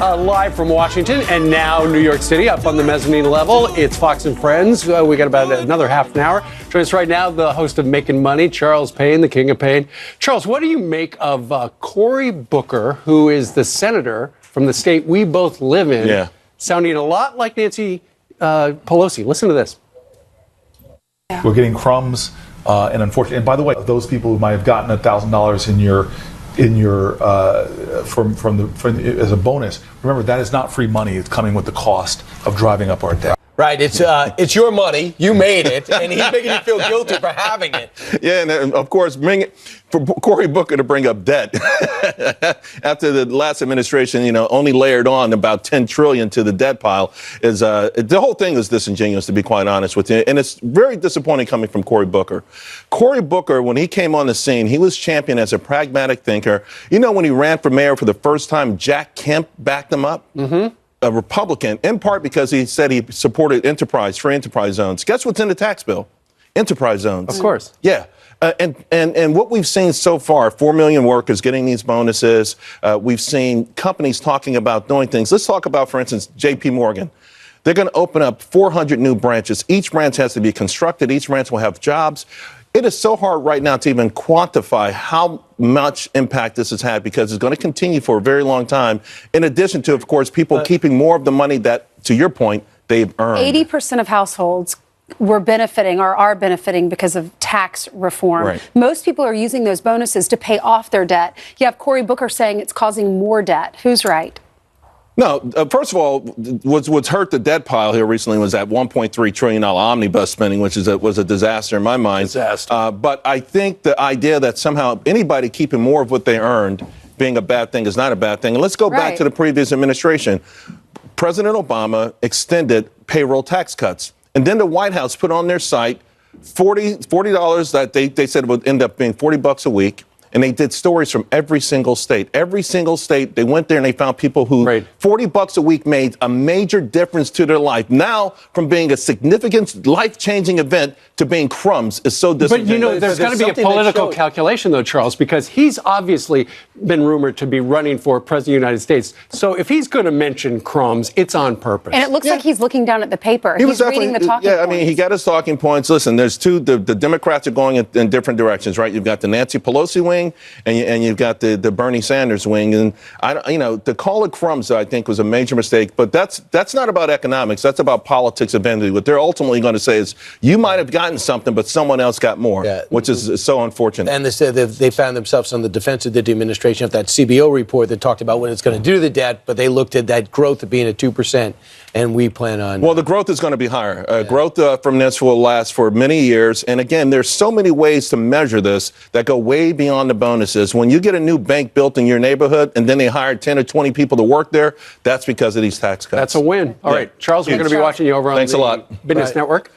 Live from Washington and now New York City up on the mezzanine level. It's Fox and Friends. We got about another half an hour. Join us right now, the host of Making Money, Charles Payne, the king of Payne. Charles, what do you make of Cory Booker, who is the senator from the state we both live in, sounding a lot like Nancy Pelosi? Listen to this. We're getting crumbs, and unfortunately, and by the way, those people who might have gotten $1,000 as a bonus. Remember, that is not free money. It's coming with the cost of driving up our debt. Right, it's your money. You made it, and he's making you feel guilty for having it. Yeah, and of course, for Cory Booker to bring up debt after the last administration, only layered on about $10 trillion to the debt pile is the whole thing is disingenuous, to be quite honest with you, and it's very disappointing coming from Cory Booker. Cory Booker, when he came on the scene, he was championed as a pragmatic thinker. When he ran for mayor for the first time, Jack Kemp backed him up. Mm-hmm. A Republican, in part because he said he supported free enterprise zones. Guess what's in the tax bill? Enterprise zones. Of course. Yeah. And what we've seen so far, 4 million workers getting these bonuses. We've seen companies talking about doing things. Let's talk about, for instance, J.P. Morgan. They're going to open up 400 new branches. Each branch has to be constructed. Each branch will have jobs. It is so hard right now to even quantify how much impact this has had, because it's going to continue for a very long time. In addition to, of course, people keeping more of the money that, to your point, they've earned. 80% of households were benefiting or are benefiting because of tax reform. Right. Most people are using those bonuses to pay off their debt. You have Cory Booker saying it's causing more debt. Who's right? No, first of all, what's hurt the debt pile here recently was that $1.3 trillion omnibus spending, which was a disaster in my mind. Disaster. But I think the idea that somehow anybody keeping more of what they earned being a bad thing is not a bad thing. And let's go back to the previous administration. President Obama extended payroll tax cuts. And then the White House put on their site $40 that they said would end up being $40 a week. And they did stories from every single state. Every single state, they went there and they found people who $40 a week made a major difference to their life. Now, from being a significant, life-changing event to being crumbs is so disingenuous. But, there's got to be a political calculation, though, Charles, because he's obviously been rumored to be running for president of the United States. So if he's going to mention crumbs, it's on purpose. And it looks like he's looking down at the paper. He's reading the talking points. I mean, he got his talking points. Listen, there's the Democrats are going in different directions, right? You've got the Nancy Pelosi wing, and you've got the Bernie Sanders wing, and to call it crumbs, I think, was a major mistake. But that's not about economics. That's about politics. Eventually, what they're ultimately going to say is, you might have gotten something, but someone else got more, which is so unfortunate. And they said that they found themselves on the defensive of the administration of that CBO report that talked about what it's going to do to the debt, but they looked at that growth of being at 2%, and we plan on. Well, the growth is going to be higher. Growth from this will last for many years. And again, there's so many ways to measure this that go way beyond the bonuses. When you get a new bank built in your neighborhood and then they hire 10 or 20 people to work there, that's because of these tax cuts. That's a win. All right, Charles, we're going to be watching you over on the Business Network.